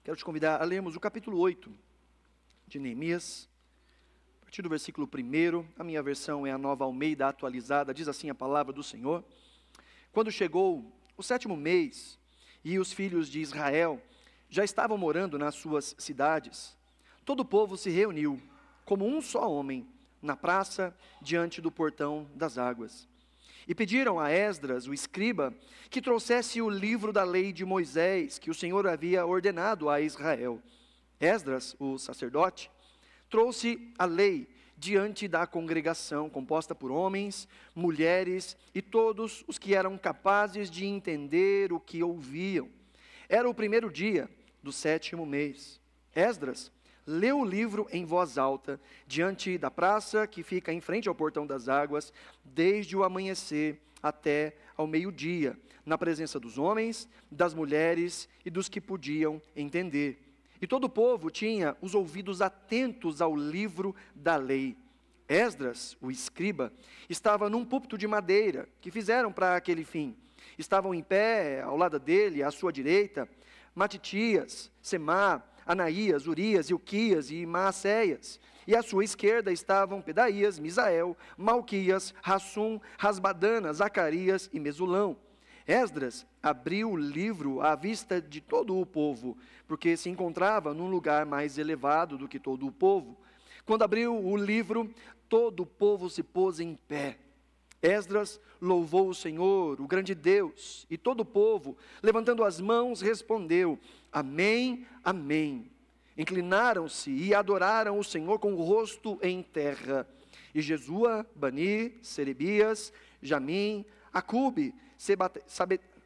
Quero te convidar a lermos o capítulo 8 de Neemias, a partir do versículo 1. A minha versão é a Nova Almeida atualizada, diz assim a palavra do Senhor. Quando chegou o 7º mês, e os filhos de Israel já estavam morando nas suas cidades, todo o povo se reuniu, como um só homem, na praça, diante do portão das águas. E pediram a Esdras, o escriba, que trouxesse o livro da lei de Moisés, que o Senhor havia ordenado a Israel. Esdras, o sacerdote, trouxe a lei diante da congregação, composta por homens, mulheres e todos os que eram capazes de entender o que ouviam. Era o 1º dia do 7º mês. Esdras leu o livro em voz alta, diante da praça que fica em frente ao portão das águas, desde o amanhecer até ao meio-dia, na presença dos homens, das mulheres e dos que podiam entender. E todo o povo tinha os ouvidos atentos ao livro da lei. Esdras, o escriba, estava num púlpito de madeira, que fizeram para aquele fim. Estavam em pé, ao lado dele, à sua direita, Matitias, Semá, Anaías, Urias, Ilquias e Maacéias. E à sua esquerda estavam Pedaías, Misael, Malquias, Rassum, Rasbadana, Zacarias e Mesulão. Esdras abriu o livro à vista de todo o povo, porque se encontrava num lugar mais elevado do que todo o povo. Quando abriu o livro, todo o povo se pôs em pé. Esdras louvou o Senhor, o grande Deus, e todo o povo, levantando as mãos, respondeu: Amém, Amém. Inclinaram-se e adoraram o Senhor com o rosto em terra. E Jesua, Bani, Serebias, Jamim, Acube,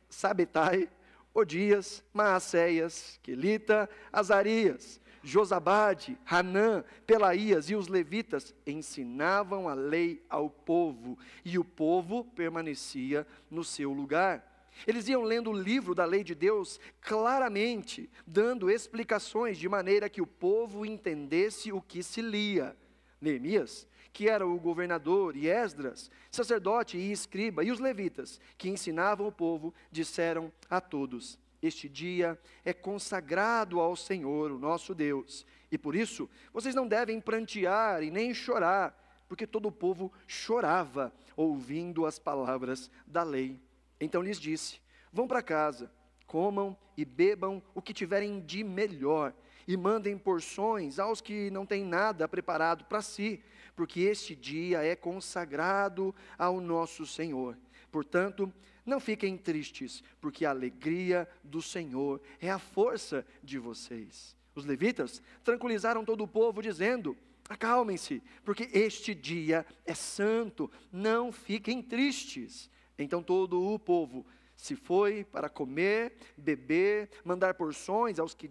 Sabetai, Odias, Maacéias, Quelita, Azarias, Josabade, Hanã, Pelaías e os levitas ensinavam a lei ao povo, e o povo permanecia no seu lugar. Eles iam lendo o livro da lei de Deus claramente, dando explicações de maneira que o povo entendesse o que se lia. Neemias, que era o governador, e Esdras, sacerdote e escriba, e os levitas, que ensinavam o povo, disseram a todos: Este dia é consagrado ao Senhor, o nosso Deus, e por isso vocês não devem prantear e nem chorar, porque todo o povo chorava, ouvindo as palavras da lei. Então lhes disse: Vão para casa, comam e bebam o que tiverem de melhor, e mandem porções aos que não têm nada preparado para si, porque este dia é consagrado ao nosso Senhor. Portanto, não fiquem tristes, porque a alegria do Senhor é a força de vocês. Os levitas tranquilizaram todo o povo, dizendo: Acalmem-se, porque este dia é santo, não fiquem tristes. Então todo o povo se foi para comer, beber, mandar porções aos que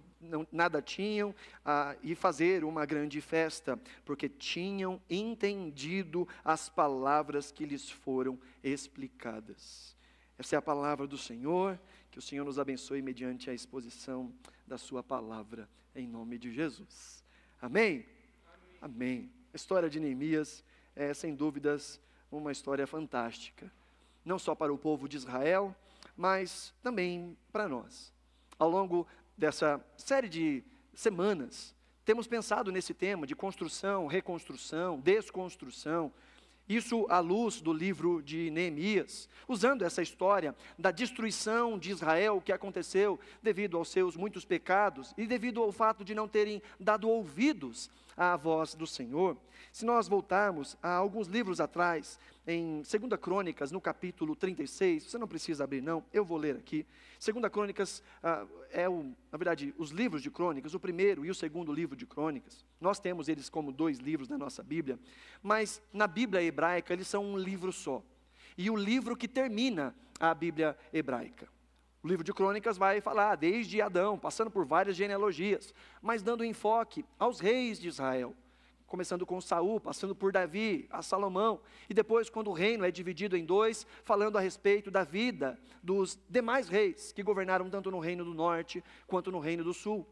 nada tinham, e fazer uma grande festa, porque tinham entendido as palavras que lhes foram explicadas. Essa é a palavra do Senhor, que o Senhor nos abençoe mediante a exposição da sua palavra, em nome de Jesus. Amém? Amém. A história de Neemias é, sem dúvidas, uma história fantástica, não só para o povo de Israel, mas também para nós. Ao longo dessa série de semanas, temos pensado nesse tema de construção, reconstrução, desconstrução, isso à luz do livro de Neemias, usando essa história da destruição de Israel que aconteceu devido aos seus muitos pecados e devido ao fato de não terem dado ouvidos à voz do Senhor. Se nós voltarmos a alguns livros atrás, em 2 Crônicas, no capítulo 36, você não precisa abrir não, eu vou ler aqui. 2 Crônicas na verdade, os livros de Crônicas, o primeiro e o segundo livro de Crônicas. Nós temos eles como 2 livros da nossa Bíblia, mas na Bíblia hebraica eles são um livro só. E o livro que termina a Bíblia hebraica. O livro de Crônicas vai falar desde Adão, passando por várias genealogias, mas dando enfoque aos reis de Israel. Começando com Saul, passando por Davi, a Salomão, e depois quando o reino é dividido em 2, falando a respeito da vida dos demais reis, que governaram tanto no reino do norte, quanto no reino do sul.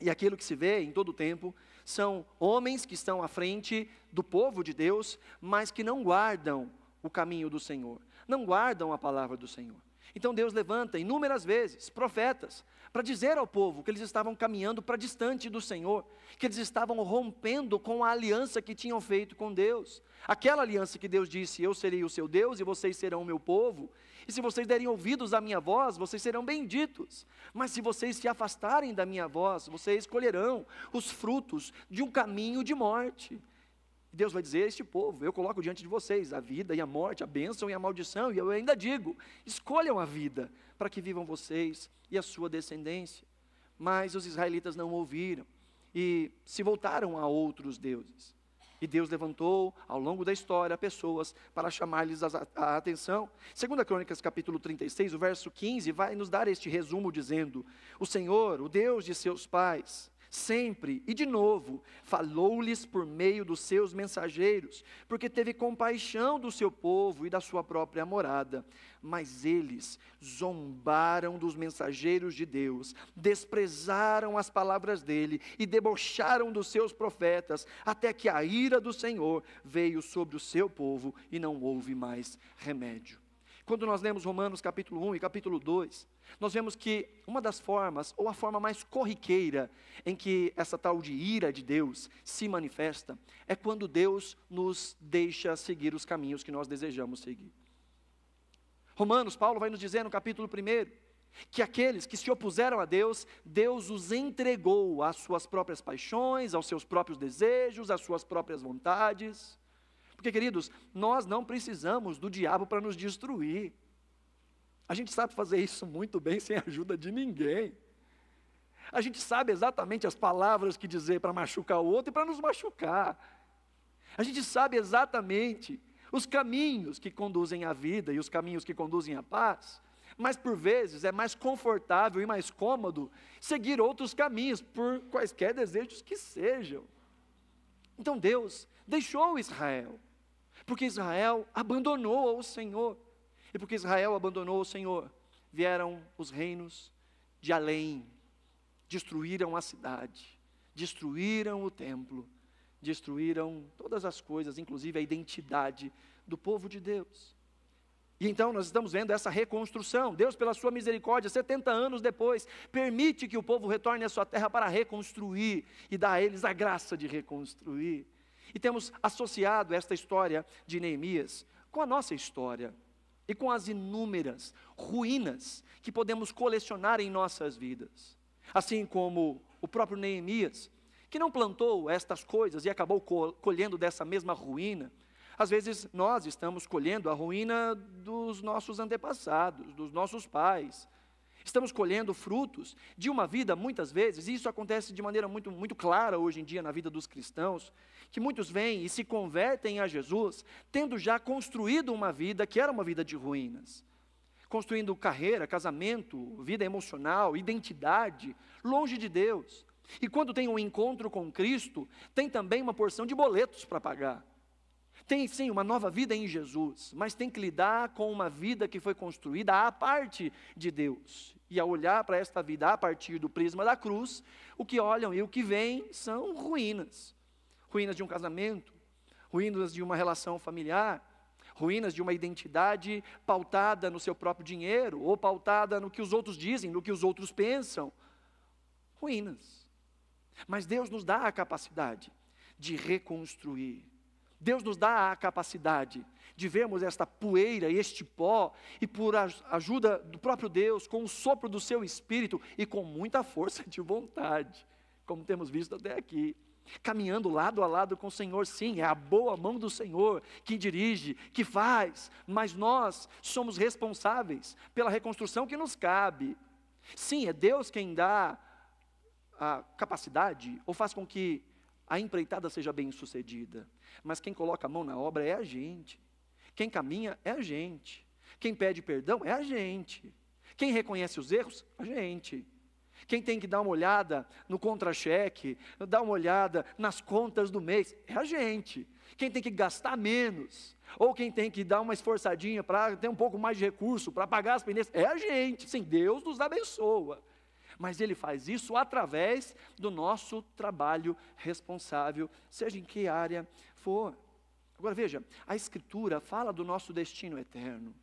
E aquilo que se vê em todo o tempo, são homens que estão à frente do povo de Deus, mas que não guardam o caminho do Senhor, não guardam a palavra do Senhor. Então Deus levanta inúmeras vezes profetas para dizer ao povo que eles estavam caminhando para distante do Senhor, que eles estavam rompendo com a aliança que tinham feito com Deus. Aquela aliança que Deus disse: eu serei o seu Deus e vocês serão o meu povo, e se vocês derem ouvidos à minha voz, vocês serão benditos. Mas se vocês se afastarem da minha voz, vocês colherão os frutos de um caminho de morte. Deus vai dizer a este povo: eu coloco diante de vocês a vida e a morte, a bênção e a maldição, e eu ainda digo: escolham a vida, para que vivam vocês e a sua descendência. Mas os israelitas não ouviram, e se voltaram a outros deuses. E Deus levantou, ao longo da história, pessoas para chamar-lhes a atenção. 2 Crônicas, capítulo 36, o verso 15, vai nos dar este resumo, dizendo: o Senhor, o Deus de seus pais, sempre e de novo falou-lhes por meio dos seus mensageiros, porque teve compaixão do seu povo e da sua própria morada. Mas eles zombaram dos mensageiros de Deus, desprezaram as palavras dele e debocharam dos seus profetas, até que a ira do Senhor veio sobre o seu povo e não houve mais remédio. Quando nós lemos Romanos capítulo 1 e capítulo 2, nós vemos que uma das formas, ou a forma mais corriqueira em que essa tal de ira de Deus se manifesta, é quando Deus nos deixa seguir os caminhos que nós desejamos seguir. Romanos, Paulo vai nos dizer no capítulo 1, que aqueles que se opuseram a Deus, Deus os entregou às suas próprias paixões, aos seus próprios desejos, às suas próprias vontades. Porque, queridos, nós não precisamos do diabo para nos destruir. A gente sabe fazer isso muito bem sem a ajuda de ninguém. A gente sabe exatamente as palavras que dizer para machucar o outro e para nos machucar. A gente sabe exatamente os caminhos que conduzem à vida e os caminhos que conduzem à paz. Mas por vezes é mais confortável e mais cômodo seguir outros caminhos, por quaisquer desejos que sejam. Então Deus deixou Israel, porque Israel abandonou o Senhor. E porque Israel abandonou o Senhor, vieram os reinos de além, destruíram a cidade, destruíram o templo, destruíram todas as coisas, inclusive a identidade do povo de Deus. E então nós estamos vendo essa reconstrução. Deus, pela sua misericórdia, 70 anos depois, permite que o povo retorne à sua terra para reconstruir e dá a eles a graça de reconstruir. E temos associado esta história de Neemias com a nossa história e com as inúmeras ruínas que podemos colecionar em nossas vidas. Assim como o próprio Neemias, que não plantou estas coisas e acabou colhendo dessa mesma ruína. Às vezes nós estamos colhendo a ruína dos nossos antepassados, dos nossos pais. Estamos colhendo frutos de uma vida, muitas vezes, e isso acontece de maneira muito clara hoje em dia na vida dos cristãos, que muitos vêm e se convertem a Jesus, tendo já construído uma vida que era uma vida de ruínas. Construindo carreira, casamento, vida emocional, identidade, longe de Deus. E quando tem um encontro com Cristo, tem também uma porção de boletos para pagar. Tem sim uma nova vida em Jesus, mas tem que lidar com uma vida que foi construída à parte de Deus. E ao olhar para esta vida a partir do prisma da cruz, o que olham e o que veem são ruínas. Ruínas de um casamento, ruínas de uma relação familiar, ruínas de uma identidade pautada no seu próprio dinheiro, ou pautada no que os outros dizem, no que os outros pensam. Ruínas. Mas Deus nos dá a capacidade de reconstruir. Deus nos dá a capacidade de vermos esta poeira, este pó, e por ajuda do próprio Deus, com o sopro do seu Espírito e com muita força de vontade, como temos visto até aqui, caminhando lado a lado com o Senhor. Sim, é a boa mão do Senhor que dirige, que faz, mas nós somos responsáveis pela reconstrução que nos cabe. Sim, é Deus quem dá a capacidade, ou faz com que a empreitada seja bem sucedida, mas quem coloca a mão na obra é a gente, quem caminha é a gente, quem pede perdão é a gente, quem reconhece os erros, a gente, quem tem que dar uma olhada no contra-cheque, dar uma olhada nas contas do mês, é a gente, quem tem que gastar menos, ou quem tem que dar uma esforçadinha para ter um pouco mais de recurso, para pagar as pendências, é a gente. Sim, Deus nos abençoa. Mas Ele faz isso através do nosso trabalho responsável, seja em que área for. Agora veja, a Escritura fala do nosso destino eterno.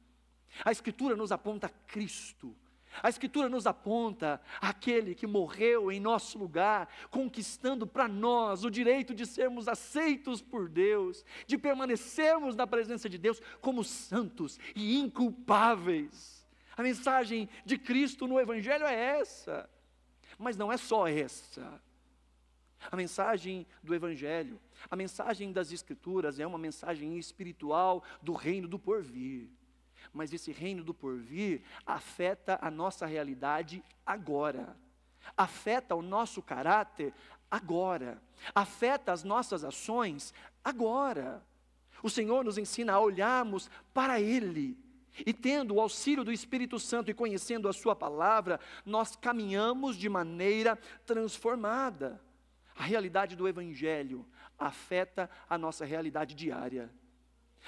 A Escritura nos aponta a Cristo. A Escritura nos aponta aquele que morreu em nosso lugar, conquistando para nós o direito de sermos aceitos por Deus, de permanecermos na presença de Deus como santos e inculpáveis. A mensagem de Cristo no Evangelho é essa, mas não é só essa. A mensagem do Evangelho, a mensagem das Escrituras é uma mensagem espiritual do reino do porvir. Mas esse reino do porvir afeta a nossa realidade agora, afeta o nosso caráter agora, afeta as nossas ações agora. O Senhor nos ensina a olharmos para Ele, e tendo o auxílio do Espírito Santo e conhecendo a Sua palavra, nós caminhamos de maneira transformada. A realidade do Evangelho afeta a nossa realidade diária,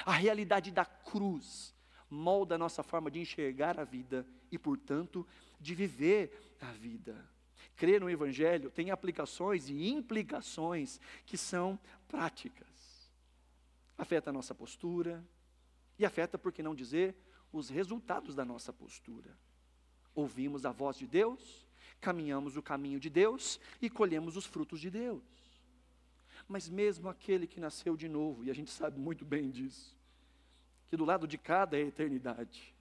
a realidade da cruz molda a nossa forma de enxergar a vida e, portanto, de viver a vida. Crer no Evangelho tem aplicações e implicações que são práticas. Afeta a nossa postura e afeta, por que não dizer, os resultados da nossa postura. Ouvimos a voz de Deus, caminhamos o caminho de Deus e colhemos os frutos de Deus. Mas mesmo aquele que nasceu de novo, e a gente sabe muito bem disso, que do lado de cada é a eternidade.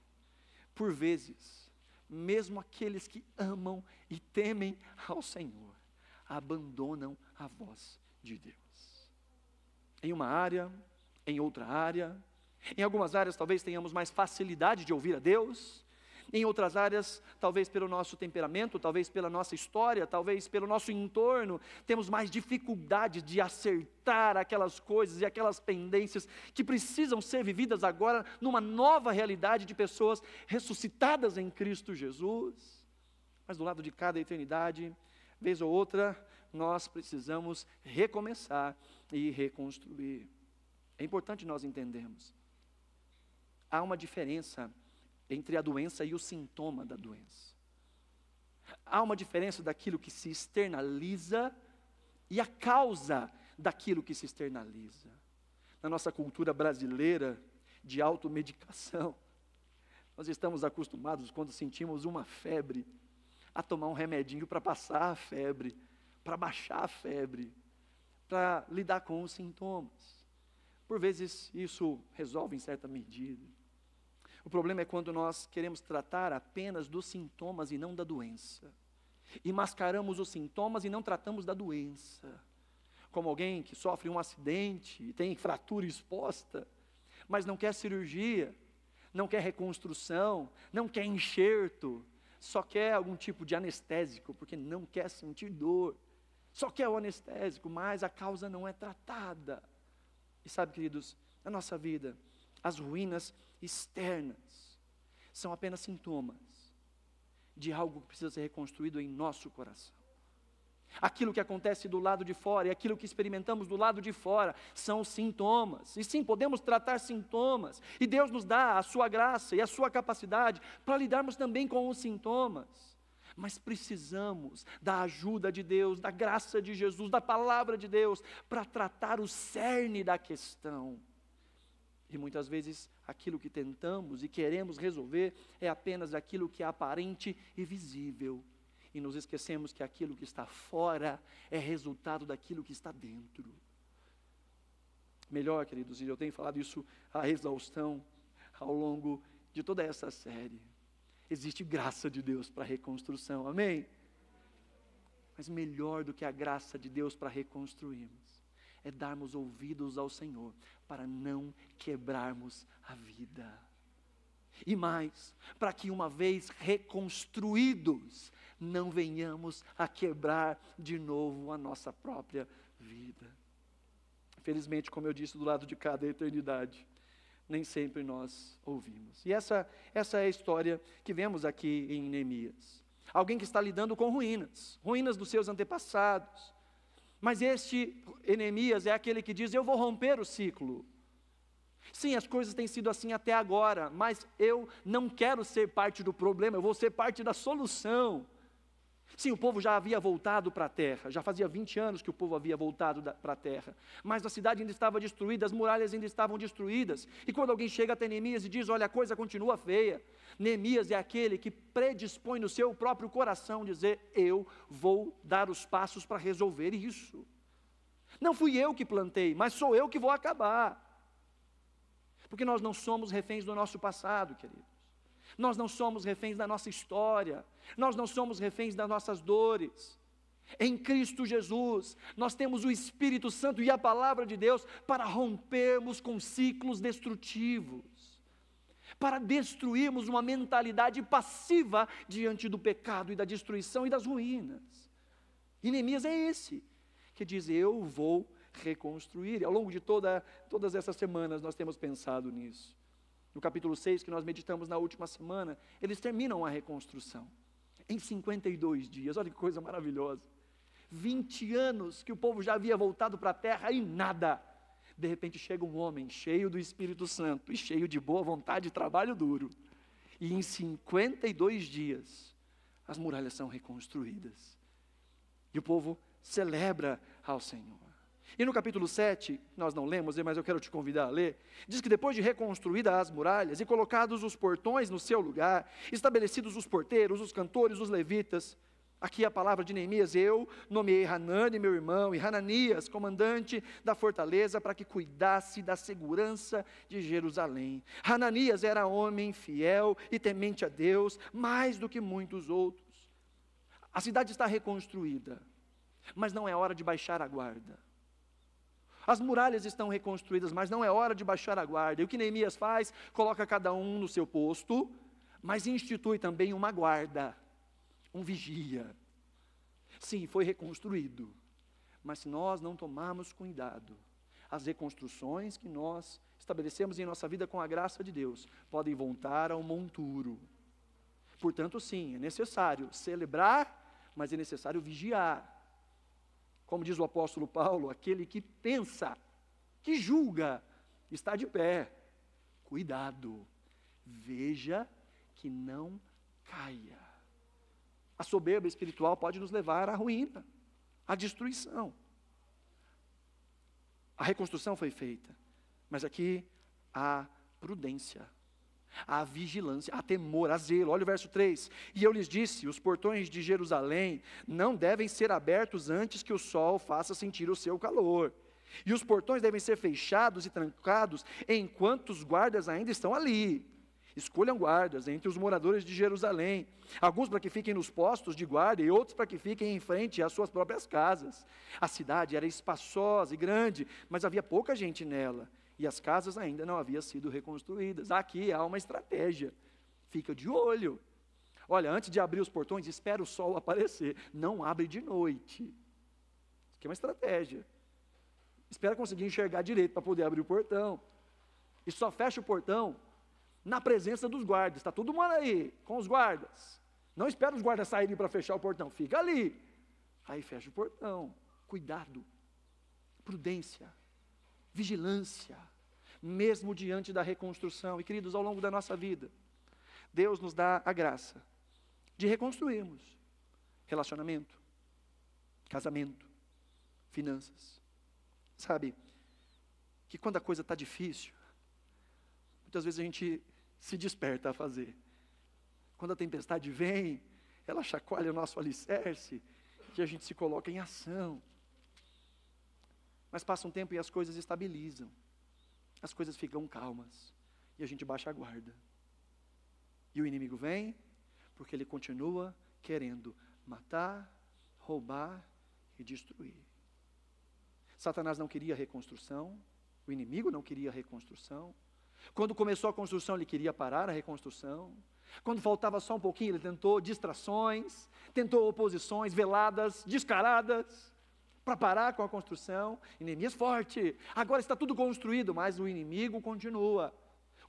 Por vezes, mesmo aqueles que amam e temem ao Senhor, abandonam a voz de Deus. Em uma área, em outra área, em algumas áreas talvez tenhamos mais facilidade de ouvir a Deus, em outras áreas, talvez pelo nosso temperamento, talvez pela nossa história, talvez pelo nosso entorno, temos mais dificuldade de acertar aquelas coisas e aquelas pendências que precisam ser vividas agora numa nova realidade de pessoas ressuscitadas em Cristo Jesus. Mas do lado de cada eternidade, vez ou outra, nós precisamos recomeçar e reconstruir. É importante nós entendermos. Há uma diferença entre a doença e o sintoma da doença. Há uma diferença daquilo que se externaliza e a causa daquilo que se externaliza. Na nossa cultura brasileira de automedicação, nós estamos acostumados, quando sentimos uma febre, a tomar um remedinho para passar a febre, para baixar a febre, para lidar com os sintomas. Por vezes isso resolve em certa medida. O problema é quando nós queremos tratar apenas dos sintomas e não da doença. E mascaramos os sintomas e não tratamos da doença. Como alguém que sofre um acidente e tem fratura exposta, mas não quer cirurgia, não quer reconstrução, não quer enxerto, só quer algum tipo de anestésico, porque não quer sentir dor. Só quer o anestésico, mas a causa não é tratada. E sabe, queridos, na nossa vida, as ruínas externas são apenas sintomas de algo que precisa ser reconstruído em nosso coração. Aquilo que acontece do lado de fora e aquilo que experimentamos do lado de fora são sintomas. E sim, podemos tratar sintomas. E Deus nos dá a sua graça e a sua capacidade para lidarmos também com os sintomas. Mas precisamos da ajuda de Deus, da graça de Jesus, da palavra de Deus, para tratar o cerne da questão. E muitas vezes aquilo que tentamos e queremos resolver é apenas aquilo que é aparente e visível. E nos esquecemos que aquilo que está fora é resultado daquilo que está dentro. Melhor, queridos, e eu tenho falado isso à exaustão ao longo de toda essa série. Existe graça de Deus para a reconstrução, amém? Mas melhor do que a graça de Deus para reconstruirmos é darmos ouvidos ao Senhor para não quebrarmos a vida. E mais, para que uma vez reconstruídos, não venhamos a quebrar de novo a nossa própria vida. Infelizmente, como eu disse, do lado de cada eternidade, nem sempre nós ouvimos. E essa é a história que vemos aqui em Neemias. Alguém que está lidando com ruínas dos seus antepassados. Mas este Neemias é aquele que diz: eu vou romper o ciclo. Sim, as coisas têm sido assim até agora, mas eu não quero ser parte do problema, eu vou ser parte da solução. Sim, o povo já havia voltado para a terra, já fazia 20 anos que o povo havia voltado para a terra, mas a cidade ainda estava destruída, as muralhas ainda estavam destruídas, e quando alguém chega até Neemias e diz, olha, a coisa continua feia, Neemias é aquele que predispõe no seu próprio coração dizer, eu vou dar os passos para resolver isso. Não fui eu que plantei, mas sou eu que vou acabar. Porque nós não somos reféns do nosso passado, queridos. Nós não somos reféns da nossa história. Nós não somos reféns das nossas dores. Em Cristo Jesus, nós temos o Espírito Santo e a palavra de Deus para rompermos com ciclos destrutivos, para destruirmos uma mentalidade passiva diante do pecado e da destruição e das ruínas. E Neemias é esse, que diz, eu vou reconstruir. E ao longo de todas essas semanas nós temos pensado nisso. No capítulo 6, que nós meditamos na última semana, eles terminam a reconstrução em 52 dias, olha que coisa maravilhosa. 20 anos que o povo já havia voltado para a terra e nada. De repente chega um homem cheio do Espírito Santo e cheio de boa vontade e trabalho duro. E em 52 dias, as muralhas são reconstruídas. E o povo celebra ao Senhor. E no capítulo 7, nós não lemos, mas eu quero te convidar a ler, diz que depois de reconstruídas as muralhas e colocados os portões no seu lugar, estabelecidos os porteiros, os cantores, os levitas, aqui a palavra de Neemias, eu nomeei Hanani, meu irmão, e Hananias, comandante da fortaleza, para que cuidasse da segurança de Jerusalém. Hananias era homem fiel e temente a Deus, mais do que muitos outros. A cidade está reconstruída, mas não é hora de baixar a guarda. As muralhas estão reconstruídas, mas não é hora de baixar a guarda. E o que Neemias faz? Coloca cada um no seu posto, mas institui também uma guarda, um vigia. Sim, foi reconstruído, mas se nós não tomarmos cuidado, as reconstruções que nós estabelecemos em nossa vida com a graça de Deus, podem voltar ao monturo. Portanto, sim, é necessário celebrar, mas é necessário vigiar. Como diz o apóstolo Paulo, aquele que pensa, que julga, está de pé. Cuidado, veja que não caia. A soberba espiritual pode nos levar à ruína, à destruição. A reconstrução foi feita, mas aqui há prudência, há vigilância, há temor, há zelo. Olha o verso 3. E eu lhes disse, os portões de Jerusalém não devem ser abertos antes que o sol faça sentir o seu calor. E os portões devem ser fechados e trancados enquanto os guardas ainda estão ali. Escolham guardas entre os moradores de Jerusalém, alguns para que fiquem nos postos de guarda e outros para que fiquem em frente às suas próprias casas. A cidade era espaçosa e grande, mas havia pouca gente nela. E as casas ainda não haviam sido reconstruídas. Aqui há uma estratégia. Fica de olho. Olha, antes de abrir os portões, espera o sol aparecer. Não abre de noite. Isso aqui é uma estratégia. Espera conseguir enxergar direito para poder abrir o portão. E só fecha o portão na presença dos guardas. Está todo mundo aí, com os guardas. Não espera os guardas saírem para fechar o portão. Fica ali. Aí fecha o portão. Cuidado. Prudência. Vigilância, mesmo diante da reconstrução. E queridos, ao longo da nossa vida, Deus nos dá a graça de reconstruirmos relacionamento, casamento, finanças. Sabe, que quando a coisa está difícil, muitas vezes a gente se desperta a fazer. Quando a tempestade vem, ela chacoalha o nosso alicerce, e a gente se coloca em ação. Mas passa um tempo e as coisas estabilizam. As coisas ficam calmas. E a gente baixa a guarda. E o inimigo vem, porque ele continua querendo matar, roubar e destruir. Satanás não queria reconstrução. O inimigo não queria reconstrução. Quando começou a construção, ele queria parar a reconstrução. Quando faltava só um pouquinho, ele tentou distrações, tentou oposições veladas, descaradas, para parar com a construção. E Neemias forte, agora está tudo construído, mas o inimigo continua.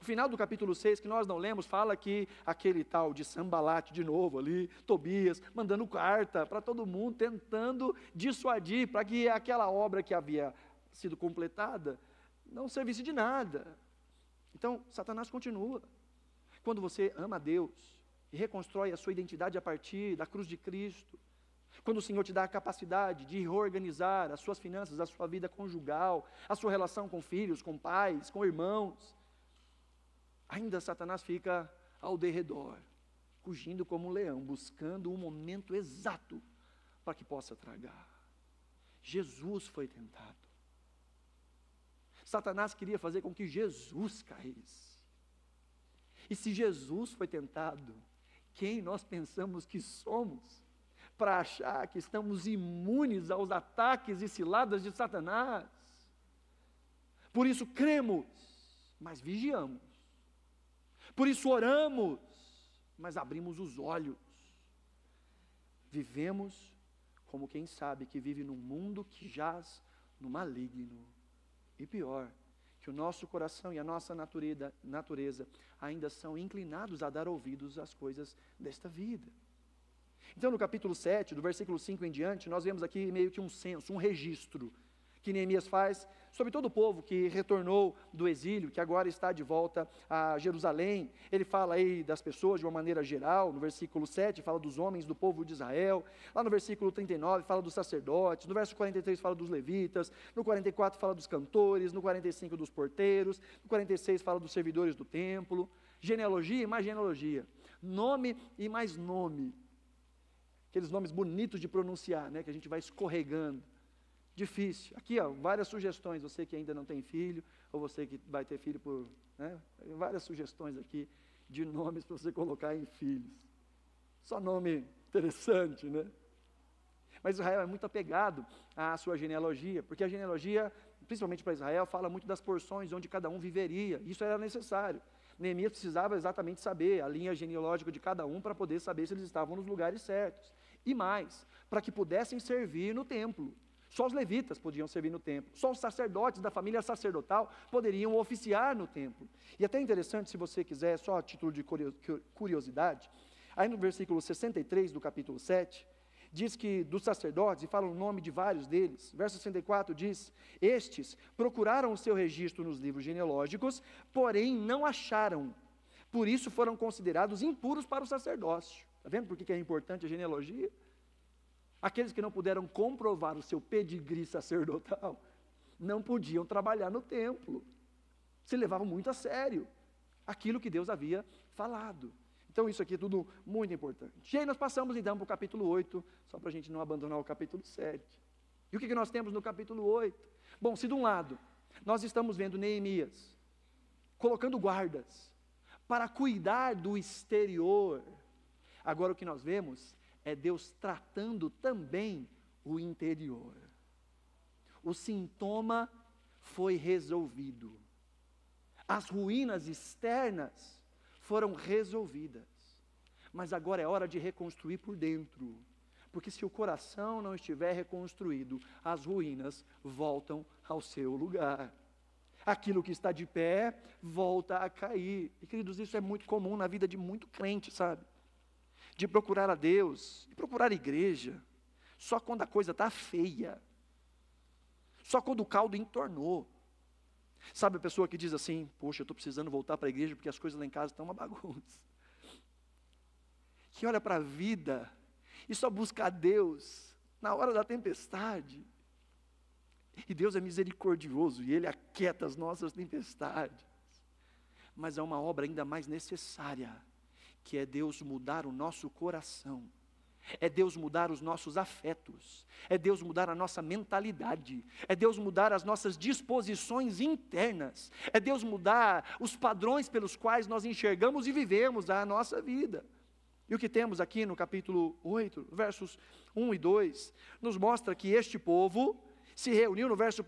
O final do capítulo 6, que nós não lemos, fala que aquele tal de Sambalate de novo ali, Tobias, mandando carta para todo mundo, tentando dissuadir, para que aquela obra que havia sido completada, não servisse de nada. Então, Satanás continua. Quando você ama a Deus, e reconstrói a sua identidade a partir da cruz de Cristo, Quando o Senhor te dá a capacidade de reorganizar as suas finanças, a sua vida conjugal, a sua relação com filhos, com pais, com irmãos, ainda Satanás fica ao derredor, fugindo como um leão, buscando o momento exato para que possa tragar. Jesus foi tentado. Satanás queria fazer com que Jesus caísse. E se Jesus foi tentado, quem nós pensamos que somos para achar que estamos imunes aos ataques e ciladas de Satanás? Por isso cremos, mas vigiamos. Por isso oramos, mas abrimos os olhos. Vivemos como quem sabe que vive num mundo que jaz no maligno. E pior, que o nosso coração e a nossa natureza ainda são inclinados a dar ouvidos às coisas desta vida. Então no capítulo 7, do versículo 5 em diante, nós vemos aqui meio que um censo, um registro que Neemias faz sobre todo o povo que retornou do exílio, que agora está de volta a Jerusalém. Ele fala aí das pessoas de uma maneira geral, no versículo 7 fala dos homens do povo de Israel, lá no versículo 39 fala dos sacerdotes, no verso 43 fala dos levitas, no 44 fala dos cantores, no 45 dos porteiros, no 46 fala dos servidores do templo, genealogia e mais genealogia, nome e mais nome, aqueles nomes bonitos de pronunciar, né, que a gente vai escorregando. Difícil. Aqui, ó, várias sugestões, você que ainda não tem filho, ou você que vai ter filho por, né, várias sugestões aqui de nomes para você colocar em filhos. Só nome interessante, né? Mas Israel é muito apegado à sua genealogia, porque a genealogia, principalmente para Israel, fala muito das porções onde cada um viveria. Isso era necessário. Neemias precisava exatamente saber a linha genealógica de cada um para poder saber se eles estavam nos lugares certos. E mais, para que pudessem servir no templo. Só os levitas podiam servir no templo. Só os sacerdotes da família sacerdotal poderiam oficiar no templo. E até interessante, se você quiser, só a título de curiosidade, aí no versículo 63 do capítulo 7, diz que dos sacerdotes, e fala o nome de vários deles, verso 64 diz, estes procuraram o seu registro nos livros genealógicos, porém não acharam, por isso foram considerados impuros para o sacerdócio. Está vendo por que é importante a genealogia? Aqueles que não puderam comprovar o seu pedigree sacerdotal, não podiam trabalhar no templo, se levavam muito a sério aquilo que Deus havia falado. Então isso aqui é tudo muito importante. E aí nós passamos então para o capítulo 8, só para a gente não abandonar o capítulo 7. E o que nós temos no capítulo 8? Bom, se de um lado nós estamos vendo Neemias colocando guardas para cuidar do exterior, agora o que nós vemos é Deus tratando também o interior. O sintoma foi resolvido. As ruínas externas foram resolvidas. Mas agora é hora de reconstruir por dentro. Porque se o coração não estiver reconstruído, as ruínas voltam ao seu lugar. Aquilo que está de pé volta a cair. E queridos, isso é muito comum na vida de muito crente, sabe? De procurar a Deus, de procurar a igreja, só quando a coisa está feia, só quando o caldo entornou. Sabe a pessoa que diz assim, poxa, eu estou precisando voltar para a igreja porque as coisas lá em casa estão uma bagunça. Que olha para a vida e só busca a Deus na hora da tempestade. E Deus é misericordioso e Ele aquieta as nossas tempestades. Mas é uma obra ainda mais necessária, que é Deus mudar o nosso coração, é Deus mudar os nossos afetos, é Deus mudar a nossa mentalidade, é Deus mudar as nossas disposições internas, é Deus mudar os padrões pelos quais nós enxergamos e vivemos a nossa vida. E o que temos aqui no capítulo 8, versos 1 e 2, nos mostra que este povo se reuniu, no verso 1,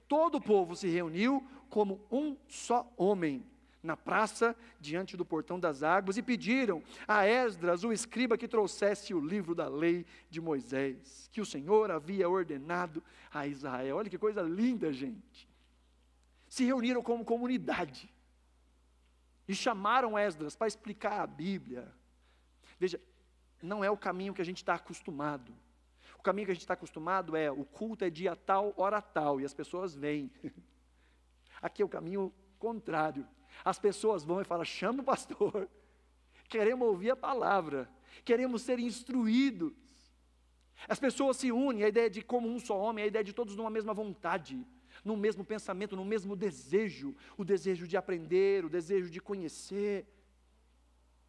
todo o povo se reuniu como um só homem, na praça, diante do portão das águas, e pediram a Esdras, o escriba, que trouxesse o livro da lei de Moisés, que o Senhor havia ordenado a Israel. Olha que coisa linda, gente. Se reuniram como comunidade, e chamaram Esdras para explicar a Bíblia. Veja, não é o caminho que a gente está acostumado. O caminho que a gente está acostumado é, o culto é dia tal, hora tal, e as pessoas vêm. Aqui é o caminho contrário. As pessoas vão e falam, chama o pastor, queremos ouvir a palavra, queremos ser instruídos. As pessoas se unem, a ideia de como um só homem, a ideia de todos numa mesma vontade, no mesmo pensamento, no mesmo desejo, o desejo de aprender, o desejo de conhecer.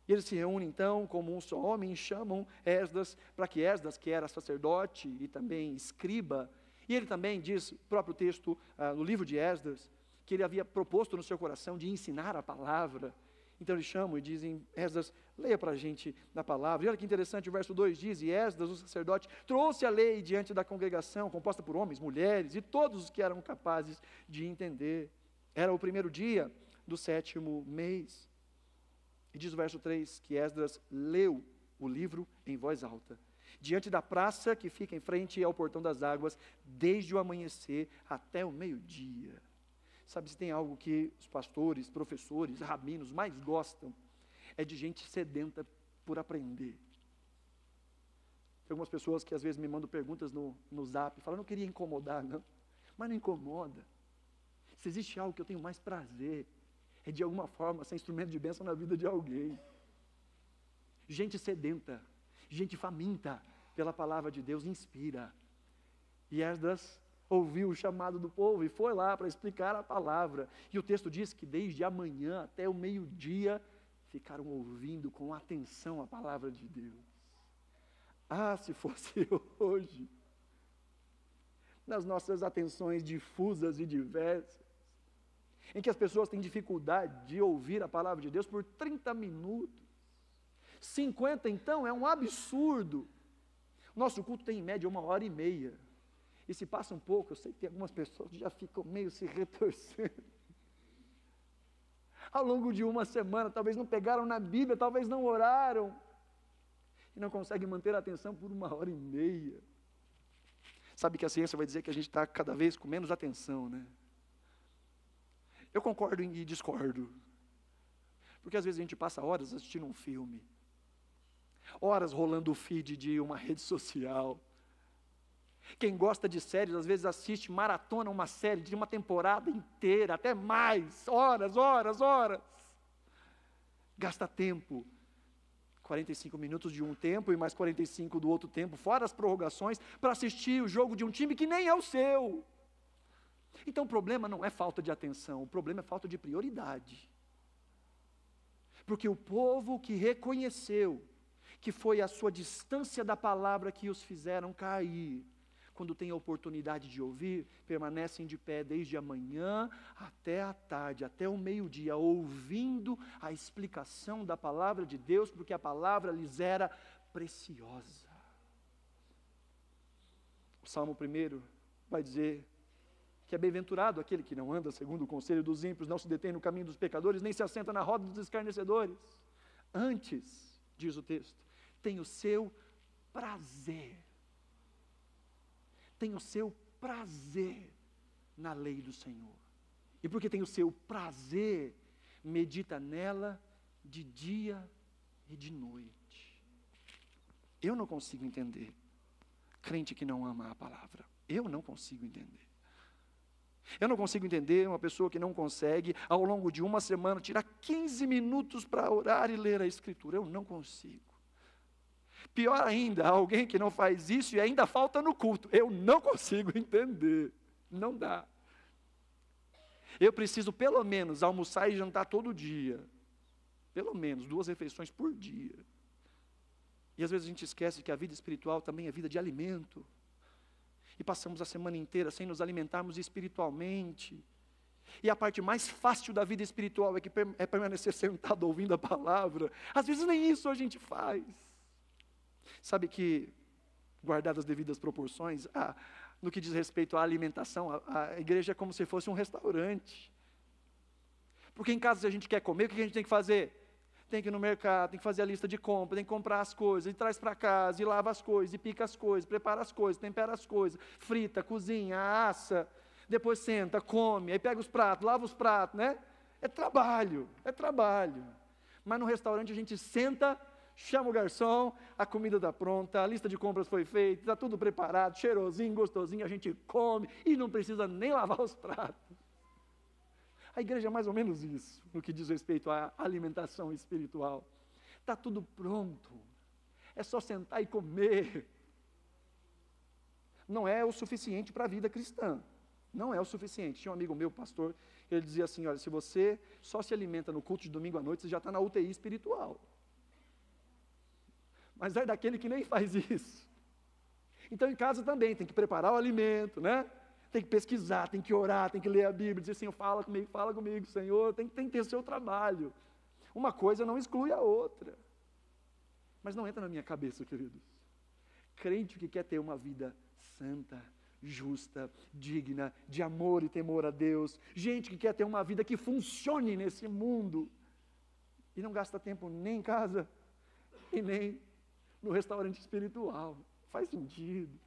E eles se reúnem então como um só homem e chamam Esdras, para que Esdras, que era sacerdote e também escriba, e ele também diz, o próprio texto no livro de Esdras, que ele havia proposto no seu coração de ensinar a palavra. Então eles chamam e dizem: Esdras, leia para a gente da palavra. E olha que interessante, o verso 2 diz: e Esdras, o sacerdote, trouxe a lei diante da congregação, composta por homens, mulheres e todos os que eram capazes de entender. Era o primeiro dia do 7º mês. E diz o verso 3 que Esdras leu o livro em voz alta, diante da praça que fica em frente ao portão das águas, desde o amanhecer até o meio-dia. Sabe, se tem algo que os pastores, professores, rabinos mais gostam, é de gente sedenta por aprender. Tem algumas pessoas que às vezes me mandam perguntas no zap, falam: não queria incomodar, não, mas não incomoda. Se existe algo que eu tenho mais prazer, é de alguma forma ser instrumento de bênção na vida de alguém. Gente sedenta, gente faminta pela palavra de Deus inspira. E Esdras ouviu o chamado do povo e foi lá para explicar a palavra. E o texto diz que desde a manhã até o meio-dia ficaram ouvindo com atenção a palavra de Deus. Ah, se fosse hoje, nas nossas atenções difusas e diversas, em que as pessoas têm dificuldade de ouvir a palavra de Deus por 30 minutos. 50 então é um absurdo. Nosso culto tem em média 1h30. E se passa um pouco, eu sei que tem algumas pessoas que já ficam meio se retorcendo. Ao longo de uma semana, talvez não pegaram na Bíblia, talvez não oraram. E não conseguem manter a atenção por 1h30. Sabe que a ciência vai dizer que a gente está cada vez com menos atenção, né? Eu concordo e discordo. Porque às vezes a gente passa horas assistindo um filme, horas rolando o feed de uma rede social. Quem gosta de séries, às vezes assiste, maratona uma série de uma temporada inteira, até mais, horas. Gasta tempo, 45 minutos de um tempo e mais 45 do outro tempo, fora as prorrogações, para assistir o jogo de um time que nem é o seu. Então o problema não é falta de atenção, o problema é falta de prioridade. Porque o povo que reconheceu que foi a sua distância da palavra que os fizeram cair, quando tem a oportunidade de ouvir, permanecem de pé desde a manhã até a tarde, até o meio-dia, ouvindo a explicação da palavra de Deus, porque a palavra lhes era preciosa. O Salmo 1 vai dizer que é bem-aventurado aquele que não anda segundo o conselho dos ímpios, não se detém no caminho dos pecadores, nem se assenta na roda dos escarnecedores. Antes, diz o texto, tem o seu prazer. Tem o seu prazer na lei do Senhor. E porque tem o seu prazer, medita nela de dia e de noite. Eu não consigo entender crente que não ama a palavra. Eu não consigo entender. Eu não consigo entender uma pessoa que não consegue, ao longo de uma semana, tirar 15 minutos para orar e ler a Escritura. Eu não consigo. Pior ainda, alguém que não faz isso e ainda falta no culto. Eu não consigo entender. Não dá. Eu preciso pelo menos almoçar e jantar todo dia. Pelo menos 2 refeições por dia. E às vezes a gente esquece que a vida espiritual também é vida de alimento. E passamos a semana inteira sem nos alimentarmos espiritualmente. E a parte mais fácil da vida espiritual é permanecer sentado ouvindo a palavra. Às vezes nem isso a gente faz. Sabe que, guardadas as devidas proporções, no que diz respeito à alimentação, a igreja é como se fosse um restaurante. Porque em casa, se a gente quer comer, o que a gente tem que fazer? Tem que ir no mercado, tem que fazer a lista de compra, tem que comprar as coisas, e traz para casa, e lava as coisas, e pica as coisas, prepara as coisas, tempera as coisas, frita, cozinha, assa, depois senta, come, aí pega os pratos, lava os pratos, né? É trabalho. Mas no restaurante a gente senta, chama o garçom, a comida está pronta, a lista de compras foi feita, está tudo preparado, cheirosinho, gostosinho, a gente come e não precisa nem lavar os pratos. A igreja é mais ou menos isso, no que diz respeito à alimentação espiritual. Está tudo pronto, é só sentar e comer. não é o suficiente para a vida cristã. Não é o suficiente. Tinha um amigo meu, pastor, ele dizia assim, olha, se você só se alimenta no culto de domingo à noite, você já está na UTI espiritual. Mas é daquele que nem faz isso. Então em casa também, tem que preparar o alimento, né? Tem que pesquisar, tem que orar, tem que ler a Bíblia, dizer, Senhor, fala comigo, Senhor, tem que ter o seu trabalho. Uma coisa não exclui a outra. Mas não entra na minha cabeça, queridos. Crente que quer ter uma vida santa, justa, digna, de amor e temor a Deus, gente que quer ter uma vida que funcione nesse mundo, e não gasta tempo nem em casa, e nem no restaurante espiritual. Faz sentido.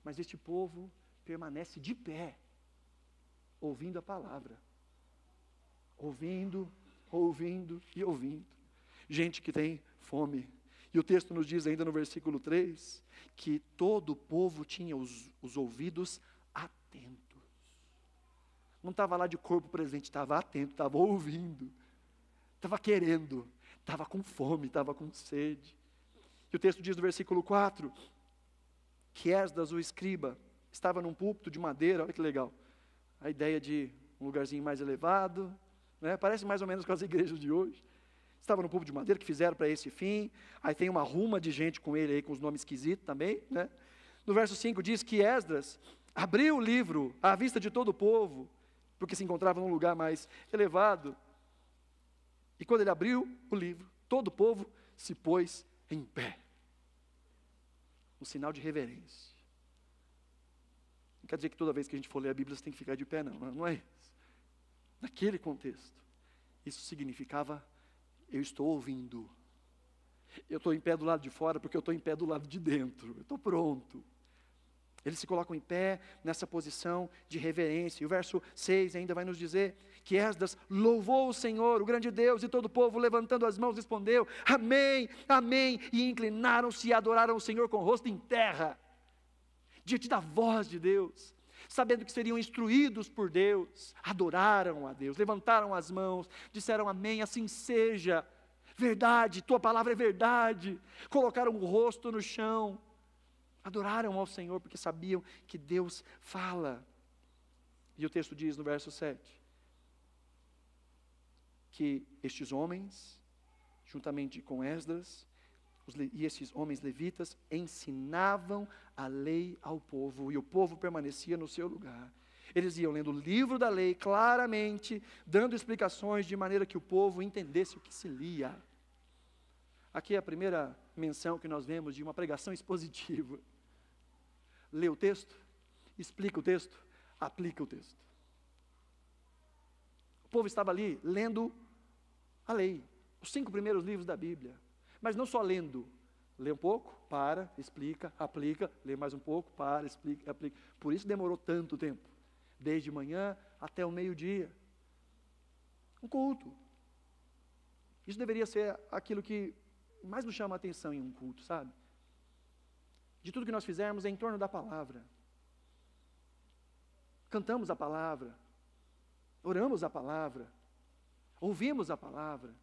Mas este povo permanece de pé, ouvindo a palavra. Ouvindo e ouvindo. Gente que tem fome. E o texto nos diz ainda no versículo 3, que todo o povo tinha os ouvidos atentos. Não estava lá de corpo presente, estava atento, estava ouvindo, estava querendo, estava com fome, estava com sede. E o texto diz no versículo 4, que Esdras, o escriba, estava num púlpito de madeira, olha que legal, a ideia de um lugarzinho mais elevado, né? Parece mais ou menos com as igrejas de hoje. Estava no púlpito de madeira que fizeram para esse fim, aí tem uma ruma de gente com ele aí, com os nomes esquisitos também, né? No verso 5 diz que Esdras abriu o livro à vista de todo o povo, porque se encontrava num lugar mais elevado, e quando ele abriu o livro, todo o povo se pôs em pé, um sinal de reverência. Não quer dizer que toda vez que a gente for ler a Bíblia você tem que ficar de pé, não é isso. Naquele contexto, isso significava, eu estou ouvindo. Eu estou em pé do lado de fora porque eu estou em pé do lado de dentro. Eu estou pronto. Eles se colocam em pé nessa posição de reverência. E o verso 6 ainda vai nos dizer que Esdras louvou o Senhor, o grande Deus, e todo o povo, levantando as mãos, respondeu, amém, amém, e inclinaram-se e adoraram o Senhor com o rosto em terra, diante da voz de Deus, sabendo que seriam instruídos por Deus, adoraram a Deus, levantaram as mãos, disseram amém, assim seja, verdade, tua palavra é verdade, colocaram o rosto no chão, adoraram ao Senhor, porque sabiam que Deus fala. E o texto diz no verso 7, que estes homens, juntamente com Esdras, e esses homens levitas, ensinavam a lei ao povo, e o povo permanecia no seu lugar. Eles iam lendo o livro da lei claramente, dando explicações de maneira que o povo entendesse o que se lia. Aqui é a primeira menção que nós vemos de uma pregação expositiva. Lê o texto, explica o texto, aplica o texto. O povo estava ali lendo a lei, os 5 primeiros livros da Bíblia, mas não só lendo, lê um pouco, para, explica, aplica, lê mais um pouco, para, explica, aplica. Por isso demorou tanto tempo, desde manhã até o meio-dia. Um culto. Isso deveria ser aquilo que mais nos chama a atenção em um culto, sabe? De tudo que nós fizermos é em torno da palavra. Cantamos a palavra, oramos a palavra, ouvimos a palavra,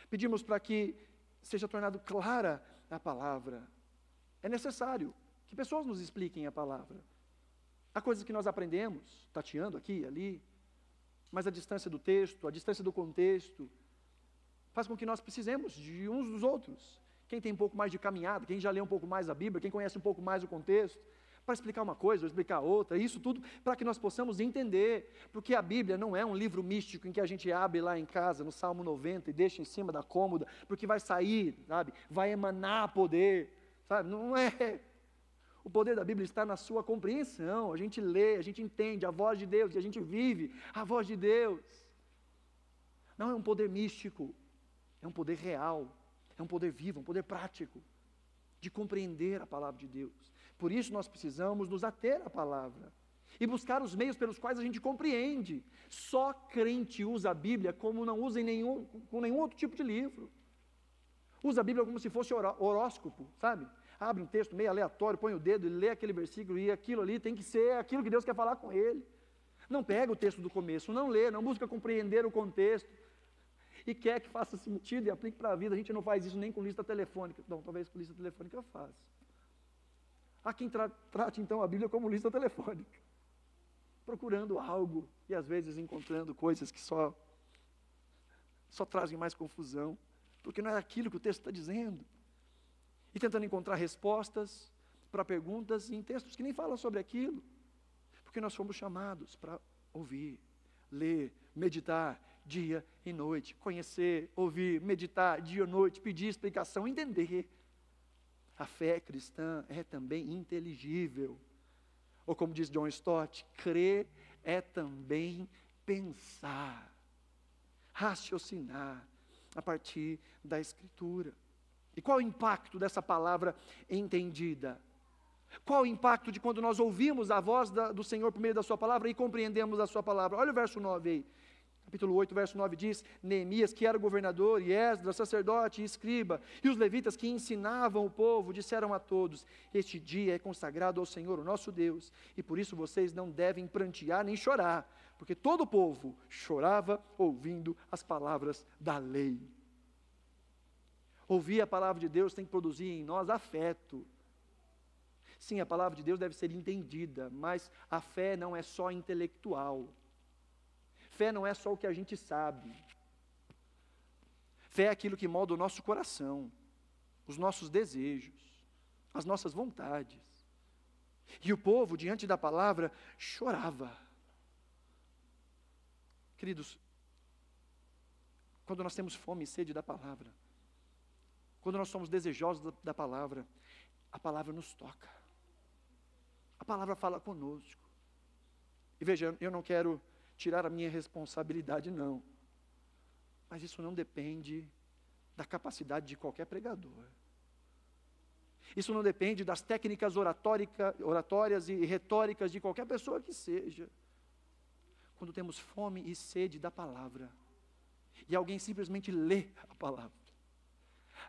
pedimos para que seja tornado clara a palavra. É necessário que pessoas nos expliquem a palavra. Há coisas que nós aprendemos, tateando aqui e ali, mas a distância do texto, a distância do contexto, faz com que nós precisemos de uns dos outros. Quem tem um pouco mais de caminhada, quem já lê um pouco mais a Bíblia, quem conhece um pouco mais o contexto, para explicar uma coisa ou explicar outra, isso tudo para que nós possamos entender, porque a Bíblia não é um livro místico em que a gente abre lá em casa, no Salmo 90, e deixa em cima da cômoda, porque vai sair, sabe, vai emanar poder, sabe, não é. O poder da Bíblia está na sua compreensão, a gente lê, a gente entende a voz de Deus, e a gente vive a voz de Deus. Não é um poder místico, é um poder real, é um poder vivo, um poder prático, de compreender a palavra de Deus. Por isso nós precisamos nos ater à palavra e buscar os meios pelos quais a gente compreende. Só crente usa a Bíblia como não usa com nenhum outro tipo de livro. Usa a Bíblia como se fosse horóscopo, sabe? Abre um texto meio aleatório, põe o dedo e lê aquele versículo, e aquilo ali tem que ser aquilo que Deus quer falar com ele. Não pega o texto do começo, não lê, não busca compreender o contexto, e quer que faça sentido e aplique para a vida. A gente não faz isso nem com lista telefônica. Não, talvez com lista telefônica eu faça. Há quem trate então a Bíblia como lista telefônica, procurando algo e às vezes encontrando coisas que só trazem mais confusão, porque não é aquilo que o texto está dizendo. E tentando encontrar respostas para perguntas em textos que nem falam sobre aquilo, porque nós fomos chamados para ouvir, ler, meditar dia e noite, conhecer, ouvir, meditar dia e noite, pedir explicação, entender. A fé cristã é também inteligível. Ou como diz John Stott, crer é também pensar, raciocinar a partir da Escritura. E qual o impacto dessa palavra entendida? Qual o impacto de quando nós ouvimos a voz do Senhor por meio da sua palavra e compreendemos a sua palavra? Olha o verso 9 aí. Capítulo 8, verso 9 diz, Neemias, que era governador, e Esdras, sacerdote e escriba, e os levitas que ensinavam o povo, disseram a todos, este dia é consagrado ao Senhor, o nosso Deus, e por isso vocês não devem prantear nem chorar, porque todo o povo chorava ouvindo as palavras da lei. Ouvir a palavra de Deus tem que produzir em nós afeto. Sim, a palavra de Deus deve ser entendida, mas a fé não é só intelectual. Fé não é só o que a gente sabe. Fé é aquilo que molda o nosso coração, os nossos desejos, as nossas vontades. E o povo, diante da palavra, chorava. Queridos, quando nós temos fome e sede da palavra, quando nós somos desejosos da palavra, a palavra nos toca. A palavra fala conosco. E veja, eu não quero tirar a minha responsabilidade, não. Mas isso não depende da capacidade de qualquer pregador. Isso não depende das técnicas oratórias e retóricas de qualquer pessoa que seja. Quando temos fome e sede da palavra, e alguém simplesmente lê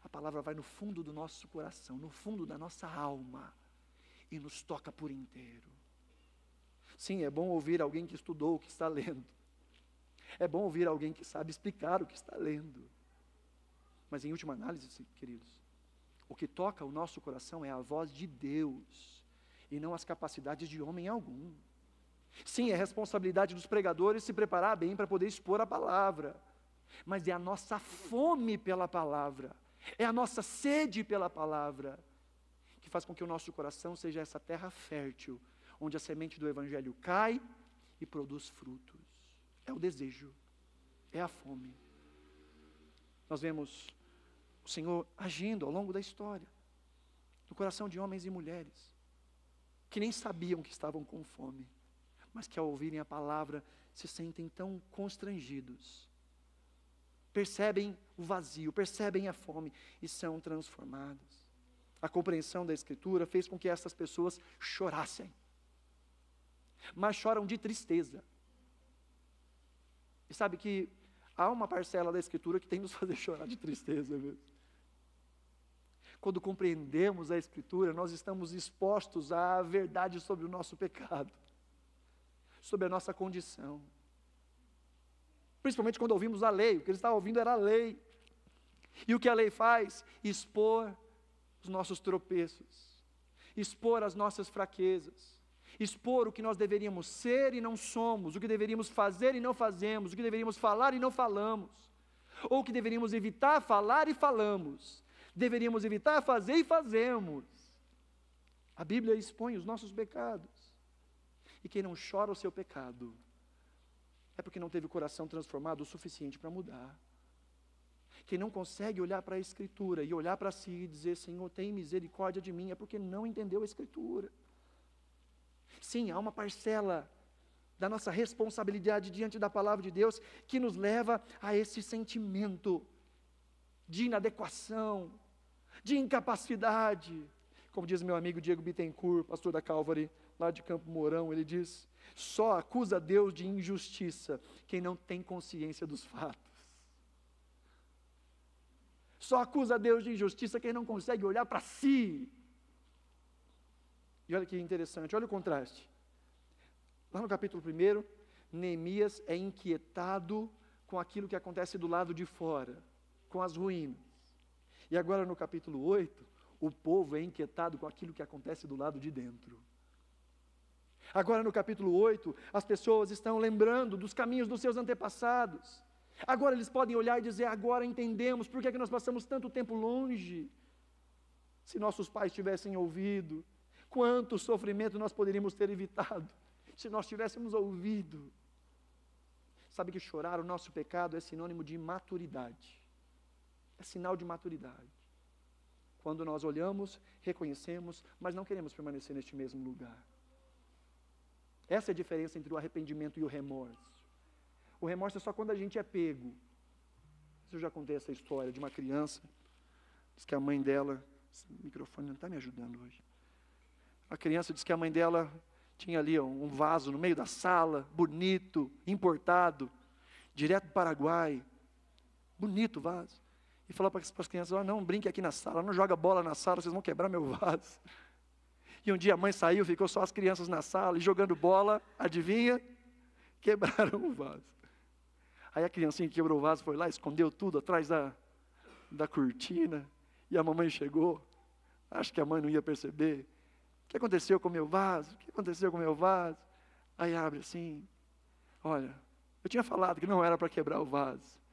a palavra vai no fundo do nosso coração, no fundo da nossa alma, e nos toca por inteiro. Sim, é bom ouvir alguém que estudou o que está lendo. É bom ouvir alguém que sabe explicar o que está lendo. Mas em última análise, queridos, o que toca o nosso coração é a voz de Deus, e não as capacidades de homem algum. Sim, é responsabilidade dos pregadores se preparar bem para poder expor a palavra. Mas é a nossa fome pela palavra, é a nossa sede pela palavra, que faz com que o nosso coração seja essa terra fértil, onde a semente do Evangelho cai e produz frutos. É o desejo, é a fome. Nós vemos o Senhor agindo ao longo da história, no coração de homens e mulheres, que nem sabiam que estavam com fome, mas que ao ouvirem a palavra, se sentem tão constrangidos, percebem o vazio, percebem a fome e são transformados. A compreensão da Escritura fez com que essas pessoas chorassem, mas choram de tristeza. E sabe que há uma parcela da Escritura que tem nos fazer chorar de tristeza mesmo. Quando compreendemos a Escritura, nós estamos expostos à verdade sobre o nosso pecado, sobre a nossa condição. Principalmente quando ouvimos a lei, o que eles estavam ouvindo era a lei. E o que a lei faz? Expor os nossos tropeços, expor as nossas fraquezas, expor o que nós deveríamos ser e não somos, o que deveríamos fazer e não fazemos, o que deveríamos falar e não falamos, ou o que deveríamos evitar falar e falamos, deveríamos evitar fazer e fazemos. A Bíblia expõe os nossos pecados, e quem não chora o seu pecado, é porque não teve o coração transformado o suficiente para mudar. Quem não consegue olhar para a Escritura e olhar para si e dizer, Senhor, tem misericórdia de mim, é porque não entendeu a Escritura. Sim, há uma parcela da nossa responsabilidade diante da palavra de Deus que nos leva a esse sentimento de inadequação, de incapacidade. Como diz meu amigo Diego Bittencourt, pastor da Calvary, lá de Campo Mourão, ele diz, só acusa Deus de injustiça quem não tem consciência dos fatos. Só acusa Deus de injustiça quem não consegue olhar para si. E olha que interessante, olha o contraste. Lá no capítulo 1, Neemias é inquietado com aquilo que acontece do lado de fora, com as ruínas. E agora no capítulo 8, O povo é inquietado com aquilo que acontece do lado de dentro. Agora no capítulo 8, as pessoas estão lembrando dos caminhos dos seus antepassados. Agora eles podem olhar e dizer, agora entendemos por que é que nós passamos tanto tempo longe. Se nossos pais tivessem ouvido, quanto sofrimento nós poderíamos ter evitado, se nós tivéssemos ouvido. Sabe que chorar o nosso pecado é sinônimo de maturidade. É sinal de maturidade. Quando nós olhamos, reconhecemos, mas não queremos permanecer neste mesmo lugar. Essa é a diferença entre o arrependimento e o remorso. O remorso é só quando a gente é pego. Eu já contei essa história de uma criança, diz que a mãe dela, esse microfone não está me ajudando hoje. A criança disse que a mãe dela tinha ali um vaso no meio da sala, bonito, importado, direto do Paraguai, bonito vaso. E falou para as crianças, não brinque aqui na sala, não joga bola na sala, vocês vão quebrar meu vaso. E um dia a mãe saiu, ficou só as crianças na sala, e jogando bola, adivinha? Quebraram o vaso. Aí a criancinha que quebrou o vaso foi lá, escondeu tudo atrás da cortina, e a mamãe chegou, acho que a mãe não ia perceber. O que aconteceu com o meu vaso? O que aconteceu com o meu vaso? Aí abre assim, olha, eu tinha falado que não era para quebrar o vaso.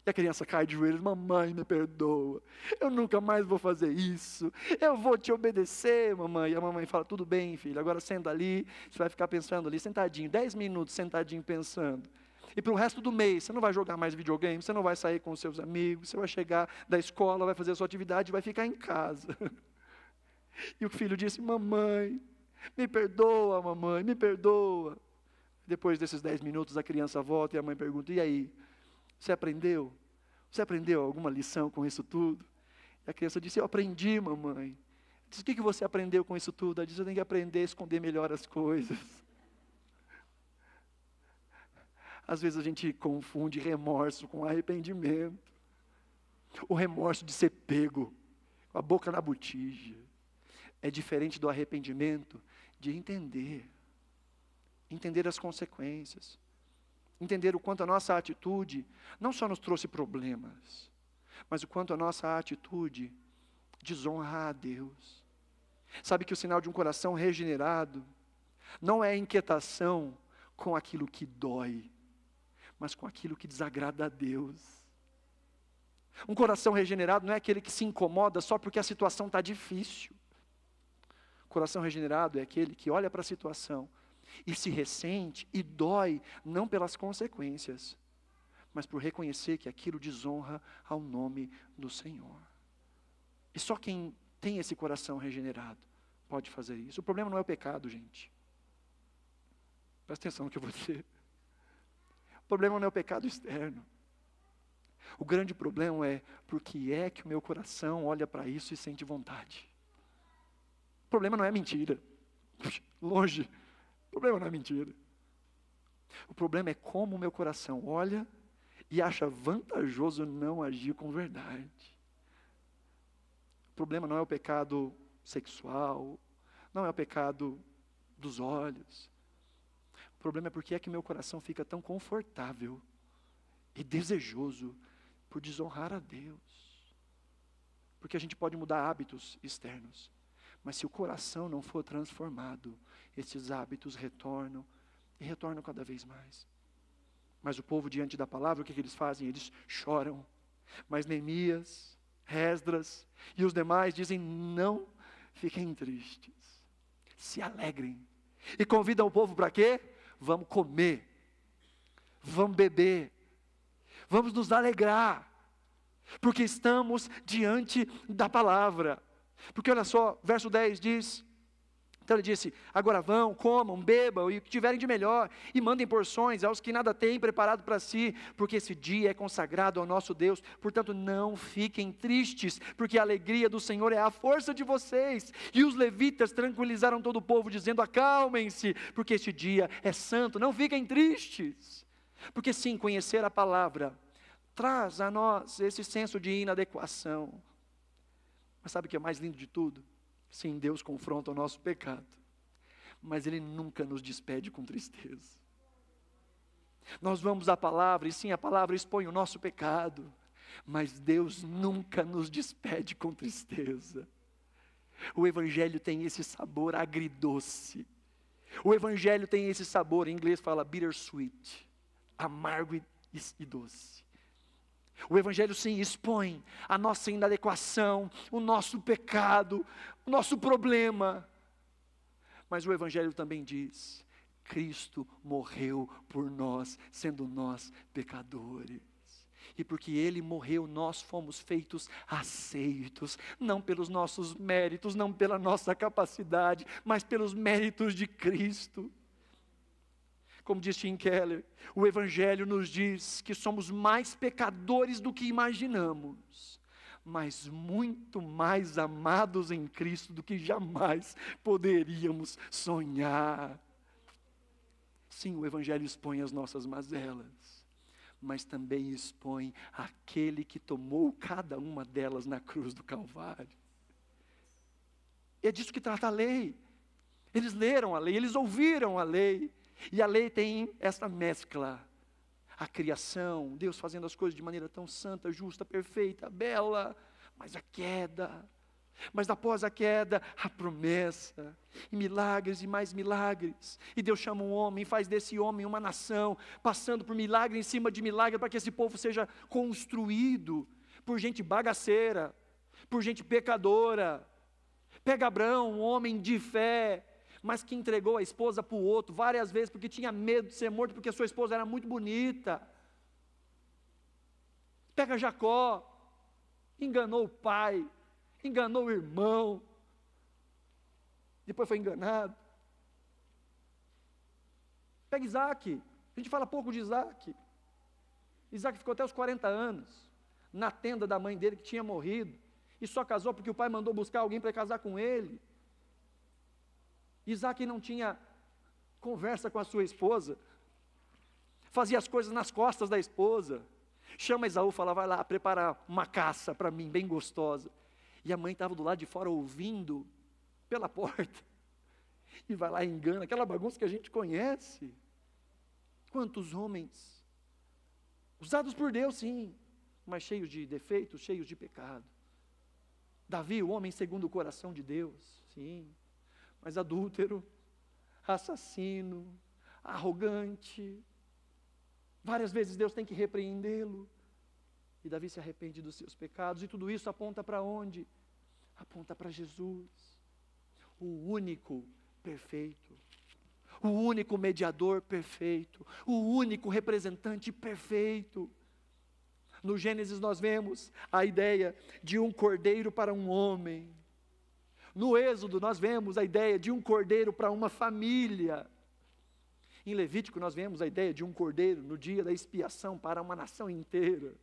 E a criança cai de joelhos, mamãe, me perdoa, eu nunca mais vou fazer isso, eu vou te obedecer, mamãe. E a mamãe fala, tudo bem, filho, agora senta ali, você vai ficar pensando ali, sentadinho, 10 minutos sentadinho pensando. E para o resto do mês, você não vai jogar mais videogame, você não vai sair com os seus amigos, você vai chegar da escola, vai fazer a sua atividade e vai ficar em casa. E o filho disse, mamãe, me perdoa, mamãe, me perdoa. Depois desses 10 minutos, a criança volta e a mãe pergunta, e aí? Você aprendeu? Você aprendeu alguma lição com isso tudo? E a criança disse, eu aprendi, mamãe. Disse, o que você aprendeu com isso tudo? Ela disse, eu tenho que aprender a esconder melhor as coisas. Às vezes a gente confunde remorso com arrependimento. O remorso de ser pego, com a boca na botija, é diferente do arrependimento de entender as consequências. Entender o quanto a nossa atitude não só nos trouxe problemas, mas o quanto a nossa atitude desonra a Deus. Sabe que o sinal de um coração regenerado não é inquietação com aquilo que dói, mas com aquilo que desagrada a Deus. Um coração regenerado não é aquele que se incomoda só porque a situação está difícil. O coração regenerado é aquele que olha para a situação e se ressente e dói, não pelas consequências, mas por reconhecer que aquilo desonra ao nome do Senhor. E só quem tem esse coração regenerado pode fazer isso. O problema não é o pecado, gente. Presta atenção no que eu vou dizer. O problema não é o pecado externo. O grande problema é por que é que o meu coração olha para isso e sente vontade. O problema não é mentira. Longe. O problema não é mentira. O problema é como o meu coração olha e acha vantajoso não agir com verdade. O problema não é o pecado sexual, não é o pecado dos olhos. O problema é porque é que meu coração fica tão confortável e desejoso por desonrar a Deus. Porque a gente pode mudar hábitos externos, mas se o coração não for transformado, esses hábitos retornam e retornam cada vez mais. Mas o povo diante da palavra, o que eles fazem? Eles choram. Mas Neemias, Esdras e os demais dizem, não fiquem tristes, se alegrem. E convidam o povo para quê? Vamos comer, vamos beber, vamos nos alegrar, porque estamos diante da palavra. Porque olha só, verso 10 diz, então ele disse, agora vão, comam, bebam, e o que tiverem de melhor, e mandem porções aos que nada têm preparado para si, porque esse dia é consagrado ao nosso Deus, portanto não fiquem tristes, porque a alegria do Senhor é a força de vocês. E os levitas tranquilizaram todo o povo, dizendo, acalmem-se, porque este dia é santo, não fiquem tristes. Porque sim, conhecer a palavra traz a nós esse senso de inadequação. Mas sabe o que é mais lindo de tudo? Sim, Deus confronta o nosso pecado, mas Ele nunca nos despede com tristeza. Nós vamos à palavra, e sim, a palavra expõe o nosso pecado, mas Deus nunca nos despede com tristeza. O Evangelho tem esse sabor agridoce. O Evangelho tem esse sabor, em inglês fala bittersweet, amargo e doce. O Evangelho sim expõe a nossa inadequação, o nosso pecado, o nosso problema. Mas o Evangelho também diz: Cristo morreu por nós, sendo nós pecadores. E porque Ele morreu, nós fomos feitos aceitos, não pelos nossos méritos, não pela nossa capacidade, mas pelos méritos de Cristo. Como diz Tim Keller, o Evangelho nos diz que somos mais pecadores do que imaginamos, mas muito mais amados em Cristo do que jamais poderíamos sonhar. Sim, o Evangelho expõe as nossas mazelas, mas também expõe aquele que tomou cada uma delas na cruz do Calvário. E é disso que trata a lei. Eles leram a lei, eles ouviram a lei, e a lei tem essa mescla. A criação, Deus fazendo as coisas de maneira tão santa, justa, perfeita, bela, mas a queda. Mas após a queda, a promessa, e milagres e mais milagres. E Deus chama um homem, faz desse homem uma nação, passando por milagre em cima de milagre, para que esse povo seja construído por gente bagaceira, por gente pecadora. Pega Abraão, um homem de fé, mas que entregou a esposa para o outro várias vezes, porque tinha medo de ser morto, porque sua esposa era muito bonita. Pega Jacó, enganou o pai, enganou o irmão, depois foi enganado. Pega Isaac, a gente fala pouco de Isaac. Isaac ficou até os 40 anos, na tenda da mãe dele que tinha morrido, e só casou porque o pai mandou buscar alguém para casar com ele. Isaac não tinha conversa com a sua esposa, fazia as coisas nas costas da esposa. Chama Esaú, fala: vai lá preparar uma caça para mim, bem gostosa. E a mãe estava do lado de fora ouvindo, pela porta. E vai lá e engana, aquela bagunça que a gente conhece. Quantos homens, usados por Deus sim, mas cheios de defeitos, cheios de pecado. Davi, o homem segundo o coração de Deus, sim, mas adúltero, assassino, arrogante. Várias vezes Deus tem que repreendê-lo. E Davi se arrepende dos seus pecados. E tudo isso aponta para onde? Aponta para Jesus, o único perfeito, o único mediador perfeito, o único representante perfeito. No Gênesis nós vemos a ideia de um cordeiro para um homem. No Êxodo nós vemos a ideia de um cordeiro para uma família. Em Levítico nós vemos a ideia de um cordeiro no dia da expiação para uma nação inteira.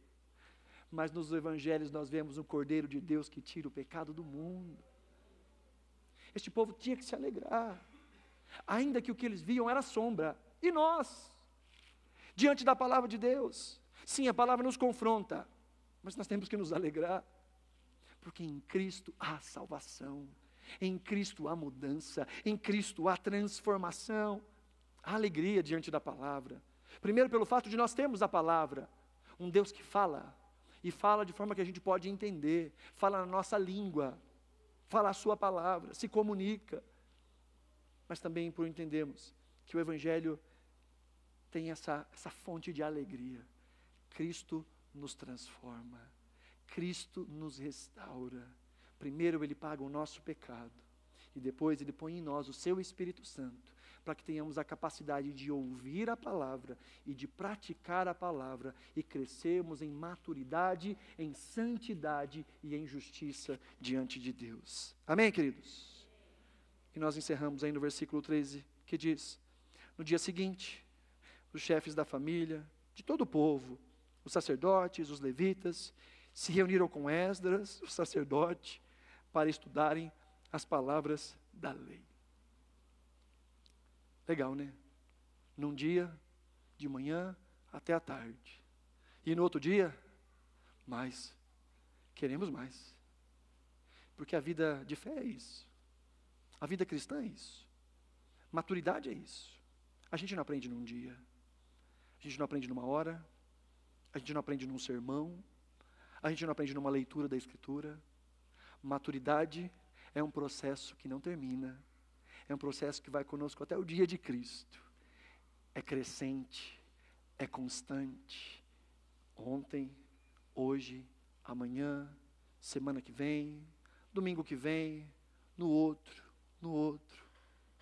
Mas nos evangelhos nós vemos um cordeiro de Deus que tira o pecado do mundo. Este povo tinha que se alegrar, ainda que o que eles viam era sombra. E nós, diante da palavra de Deus, sim, a palavra nos confronta, mas nós temos que nos alegrar, porque em Cristo há salvação, em Cristo há mudança, em Cristo há transformação, há alegria diante da palavra. Primeiro pelo fato de nós termos a palavra, um Deus que fala, e fala de forma que a gente pode entender, fala na nossa língua, fala a sua palavra, se comunica. Mas também por entendermos que o Evangelho tem essa fonte de alegria. Cristo nos transforma, Cristo nos restaura. Primeiro Ele paga o nosso pecado, e depois Ele põe em nós o Seu Espírito Santo, para que tenhamos a capacidade de ouvir a palavra e de praticar a palavra e crescermos em maturidade, em santidade e em justiça diante de Deus. Amém, queridos? E nós encerramos aí no versículo 13, que diz: no dia seguinte, os chefes da família, de todo o povo, os sacerdotes, os levitas, se reuniram com Esdras, o sacerdote, para estudarem as palavras da lei. Legal, né? Num dia, de manhã até a tarde. E no outro dia, mais. Queremos mais. Porque a vida de fé é isso. A vida cristã é isso. Maturidade é isso. A gente não aprende num dia. A gente não aprende numa hora. A gente não aprende num sermão. A gente não aprende numa leitura da Escritura. Maturidade É um processo que não termina. É um processo que vai conosco até o dia de Cristo. É crescente, é constante. Ontem, hoje, amanhã, semana que vem, domingo que vem, no outro.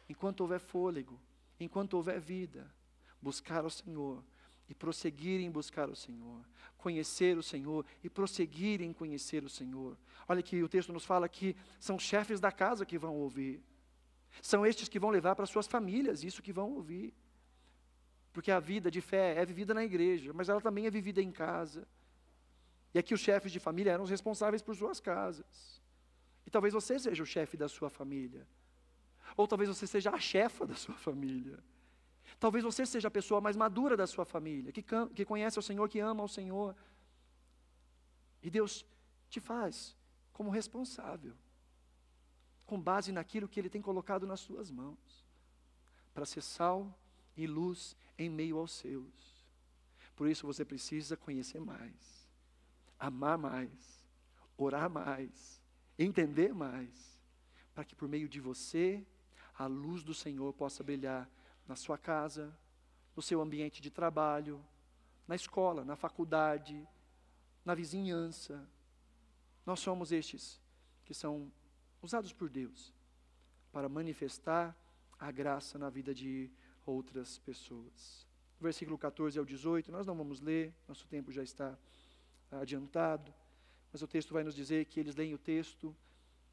Enquanto houver fôlego, enquanto houver vida, buscar o Senhor e prosseguir em buscar o Senhor, conhecer o Senhor e prosseguir em conhecer o Senhor. Olha que o texto nos fala que são chefes da casa que vão ouvir. São estes que vão levar para suas famílias isso que vão ouvir. Porque a vida de fé é vivida na igreja, mas ela também é vivida em casa. E aqui os chefes de família eram os responsáveis por suas casas. E talvez você seja o chefe da sua família. Ou talvez você seja a chefa da sua família. Talvez você seja a pessoa mais madura da sua família, que conhece o Senhor, que ama o Senhor. E Deus te faz como responsável, com base naquilo que Ele tem colocado nas suas mãos, para ser sal e luz em meio aos seus. Por isso você precisa conhecer mais, amar mais, orar mais, entender mais, para que por meio de você, a luz do Senhor possa brilhar na sua casa, no seu ambiente de trabalho, na escola, na faculdade, na vizinhança. Nós somos estes que são usados por Deus para manifestar a graça na vida de outras pessoas. Versículo 14 ao 18, nós não vamos ler, nosso tempo já está adiantado, mas o texto vai nos dizer que eles leem o texto,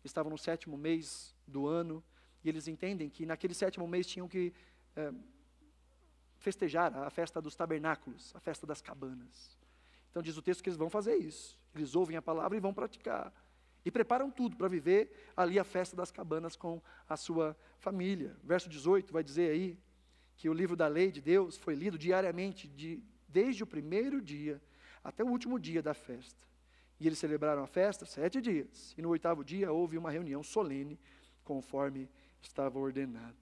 estavam no 7º mês do ano, e eles entendem que naquele 7º mês tinham que festejar a festa dos tabernáculos, a festa das cabanas. Então diz o texto que eles vão fazer isso, eles ouvem a palavra e vão praticar, e preparam tudo para viver ali a festa das cabanas com a sua família. Verso 18 vai dizer aí, que o livro da lei de Deus foi lido diariamente, desde o primeiro dia até o último dia da festa. E eles celebraram a festa 7 dias, e no 8º dia houve uma reunião solene, conforme estava ordenado.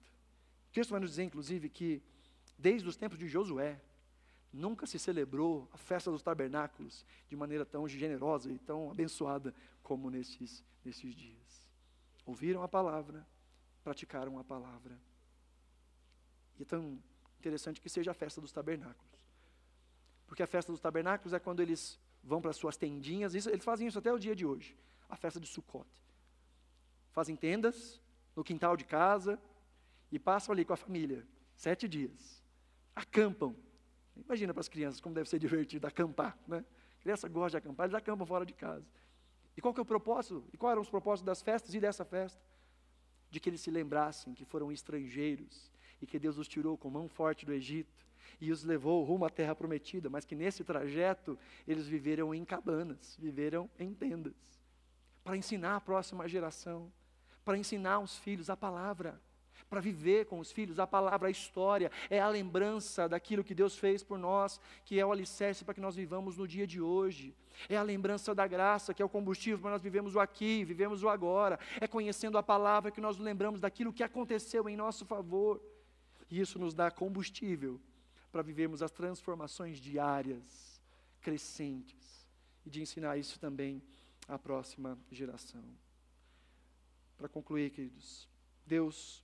O texto vai nos dizer, inclusive, que desde os tempos de Josué, nunca se celebrou a festa dos tabernáculos de maneira tão generosa e tão abençoada como nesses dias. Ouviram a palavra, praticaram a palavra. E é tão interessante que seja a festa dos tabernáculos. Porque a festa dos tabernáculos é quando eles vão para as suas tendinhas, eles fazem isso até o dia de hoje, a festa de Sukkot. Fazem tendas no quintal de casa e passam ali com a família, 7 dias. Acampam. Imagina para as crianças como deve ser divertido acampar, né? A criança gosta de acampar, eles acampam fora de casa. E qual que é o propósito? E quais eram os propósitos das festas e dessa festa? De que eles se lembrassem que foram estrangeiros e que Deus os tirou com mão forte do Egito e os levou rumo à terra prometida, mas que nesse trajeto eles viveram em cabanas, viveram em tendas, para ensinar a próxima geração, para ensinar os filhos a palavra, para viver com os filhos a palavra, a história, é a lembrança daquilo que Deus fez por nós, que é o alicerce para que nós vivamos no dia de hoje, é a lembrança da graça, que é o combustível para nós vivemos o aqui, vivemos o agora, é conhecendo a palavra que nós lembramos daquilo que aconteceu em nosso favor, e isso nos dá combustível para vivermos as transformações diárias, crescentes, e de ensinar isso também à próxima geração. Para concluir, queridos, Deus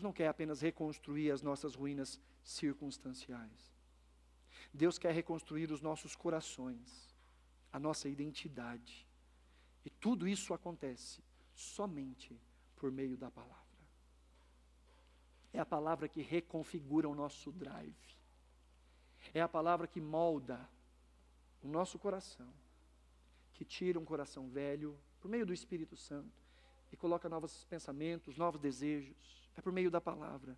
não quer apenas reconstruir as nossas ruínas circunstanciais. Deus quer reconstruir os nossos corações, a nossa identidade. E tudo isso acontece somente por meio da palavra. É a palavra que reconfigura o nosso drive. É a palavra que molda o nosso coração, que tira um coração velho, por meio do Espírito Santo, e coloca novos pensamentos, novos desejos. É por meio da palavra.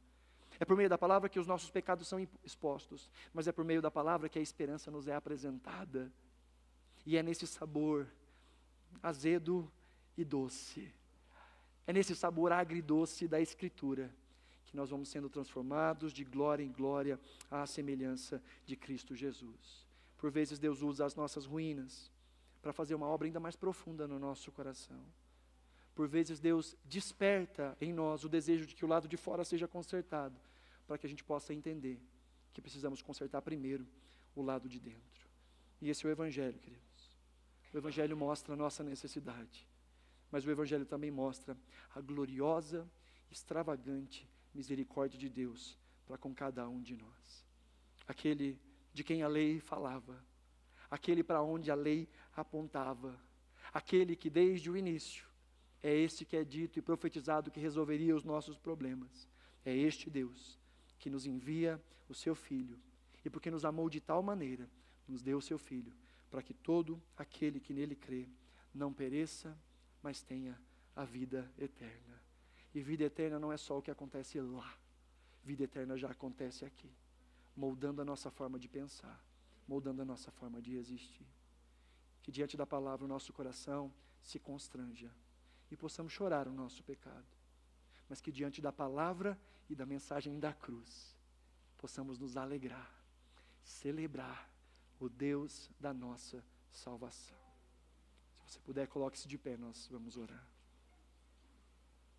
É por meio da palavra que os nossos pecados são expostos, mas é por meio da palavra que a esperança nos é apresentada. E é nesse sabor azedo e doce, é nesse sabor agridoce da Escritura, que nós vamos sendo transformados de glória em glória à semelhança de Cristo Jesus. Por vezes Deus usa as nossas ruínas para fazer uma obra ainda mais profunda no nosso coração. Por vezes Deus desperta em nós o desejo de que o lado de fora seja consertado, para que a gente possa entender que precisamos consertar primeiro o lado de dentro. E esse é o Evangelho, queridos. O Evangelho mostra a nossa necessidade Mas o Evangelho também mostra a gloriosa, extravagante misericórdia de Deus para com cada um de nós. Aquele de quem a lei falava, aquele para onde a lei apontava, aquele que desde o início é esse que é dito e profetizado que resolveria os nossos problemas. É este Deus que nos envia o seu Filho, e porque nos amou de tal maneira, nos deu o seu Filho, para que todo aquele que nele crê não pereça, mas tenha a vida eterna. E vida eterna não é só o que acontece lá, vida eterna já acontece aqui, moldando a nossa forma de pensar, moldando a nossa forma de existir. Que diante da palavra o nosso coração se constranja e possamos chorar o nosso pecado, mas que diante da palavra e da mensagem da cruz, possamos nos alegrar, celebrar o Deus da nossa salvação. Se você puder, coloque-se de pé, nós vamos orar.